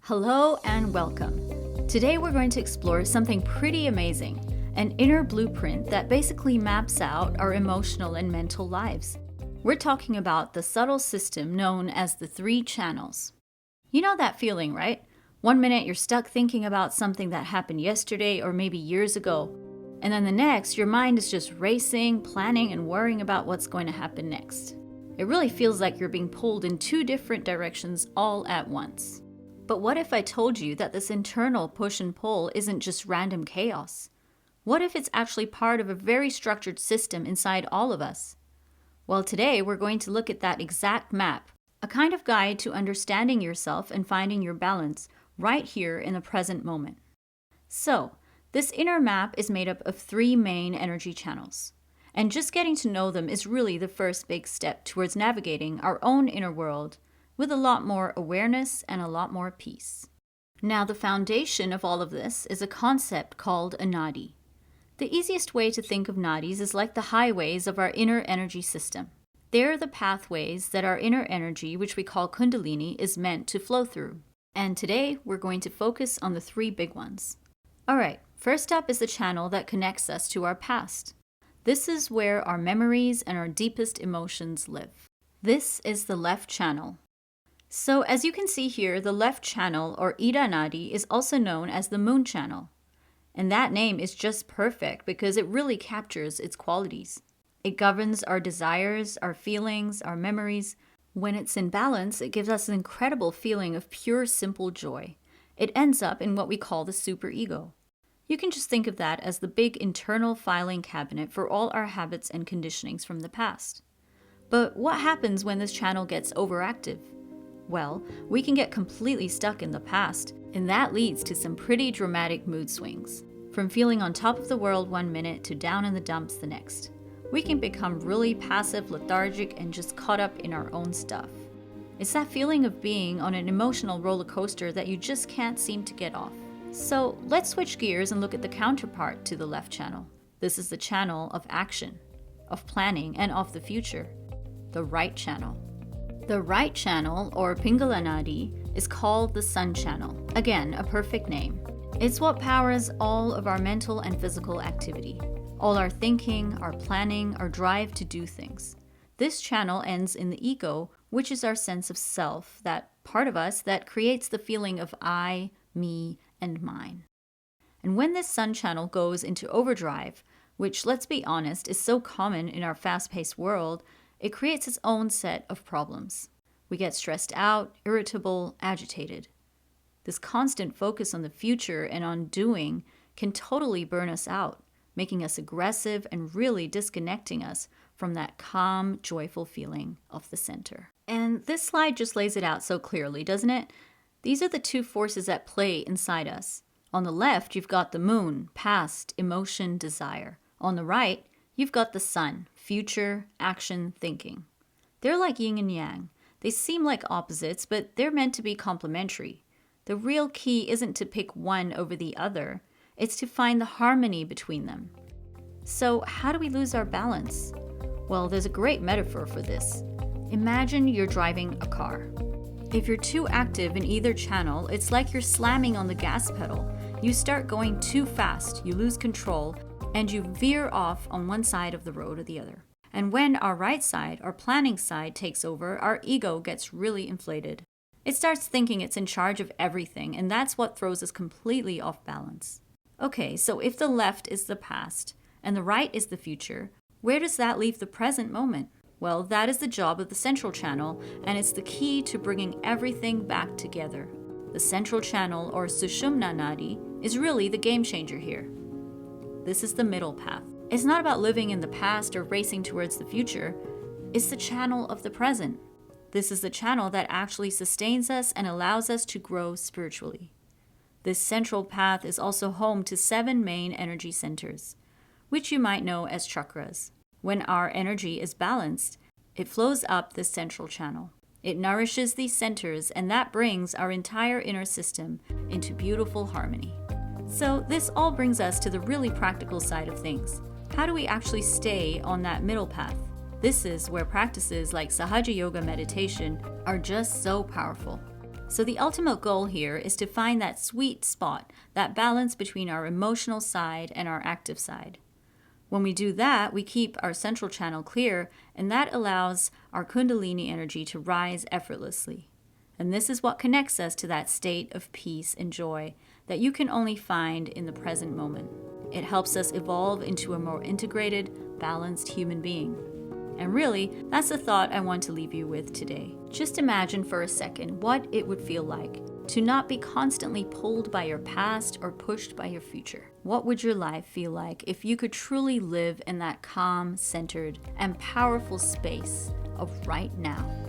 Hello and welcome. Today we're going to explore something pretty amazing, an inner blueprint that basically maps out our emotional and mental lives. We're talking about the subtle system known as the 3 channels. You know that feeling, right? One minute you're stuck thinking about something that happened yesterday or maybe years ago, and then the next your mind is just racing, planning, and worrying about what's going to happen next. It really feels like you're being pulled in 2 different directions all at once. But what if I told you that this internal push and pull isn't just random chaos? What if it's actually part of a very structured system inside all of us? Well, today we're going to look at that exact map, a kind of guide to understanding yourself and finding your balance right here in the present moment. So, this inner map is made up of 3 main energy channels. And just getting to know them is really the first big step towards navigating our own inner world with a lot more awareness and a lot more peace. Now, the foundation of all of this is a concept called a nadi. The easiest way to think of nadis is like the highways of our inner energy system. They're the pathways that our inner energy, which we call kundalini, is meant to flow through. And today, we're going to focus on the 3 big ones. Alright, first up is the channel that connects us to our past. This is where our memories and our deepest emotions live. This is the left channel. So as you can see here, the left channel, or Ida Nadi, is also known as the moon channel. And that name is just perfect because it really captures its qualities. It governs our desires, our feelings, our memories. When it's in balance, it gives us an incredible feeling of pure, simple joy. It ends up in what we call the superego. You can just think of that as the big internal filing cabinet for all our habits and conditionings from the past. But what happens when this channel gets overactive? Well, we can get completely stuck in the past, and that leads to some pretty dramatic mood swings. From feeling on top of the world one minute to down in the dumps the next. We can become really passive, lethargic, and just caught up in our own stuff. It's that feeling of being on an emotional roller coaster that you just can't seem to get off. So let's switch gears and look at the counterpart to the left channel. This is the channel of action, of planning, and of the future. The right channel. The right channel, or Pingala Nadi, is called the sun channel. Again, a perfect name. It's what powers all of our mental and physical activity. All our thinking, our planning, our drive to do things. This channel ends in the ego, which is our sense of self, that part of us that creates the feeling of I, me, and mine. And when this sun channel goes into overdrive, which, let's be honest, is so common in our fast-paced world, it creates its own set of problems. We get stressed out, irritable, agitated. This constant focus on the future and on doing can totally burn us out, making us aggressive and really disconnecting us from that calm, joyful feeling of the center. And this slide just lays it out so clearly, doesn't it? These are the 2 forces at play inside us. On the left, you've got the moon, past, emotion, desire. On the right, you've got the sun, future, action, thinking. They're like yin and yang. They seem like opposites, but they're meant to be complementary. The real key isn't to pick one over the other. It's to find the harmony between them. So how do we lose our balance? Well, there's a great metaphor for this. Imagine you're driving a car. If you're too active in either channel, it's like you're slamming on the gas pedal. You start going too fast, you lose control, and you veer off on one side of the road or the other. And when our right side, our planning side, takes over, our ego gets really inflated. It starts thinking it's in charge of everything, and that's what throws us completely off balance. Okay, so if the left is the past, and the right is the future, where does that leave the present moment? Well, that is the job of the central channel, and it's the key to bringing everything back together. The central channel, or Sushumna Nadi, is really the game changer here. This is the middle path. It's not about living in the past or racing towards the future. It's the channel of the present. This is the channel that actually sustains us and allows us to grow spiritually. This central path is also home to 7 main energy centers, which you might know as chakras. When our energy is balanced, it flows up this central channel. It nourishes these centers, and that brings our entire inner system into beautiful harmony. So this all brings us to the really practical side of things. How do we actually stay on that middle path? This is where practices like Sahaja Yoga Meditation are just so powerful. So the ultimate goal here is to find that sweet spot, that balance between our emotional side and our active side. When we do that, we keep our central channel clear, and that allows our Kundalini energy to rise effortlessly. And this is what connects us to that state of peace and joy that you can only find in the present moment. It helps us evolve into a more integrated, balanced human being. And really, that's the thought I want to leave you with today. Just imagine for a second what it would feel like to not be constantly pulled by your past or pushed by your future. What would your life feel like if you could truly live in that calm, centered, and powerful space of right now?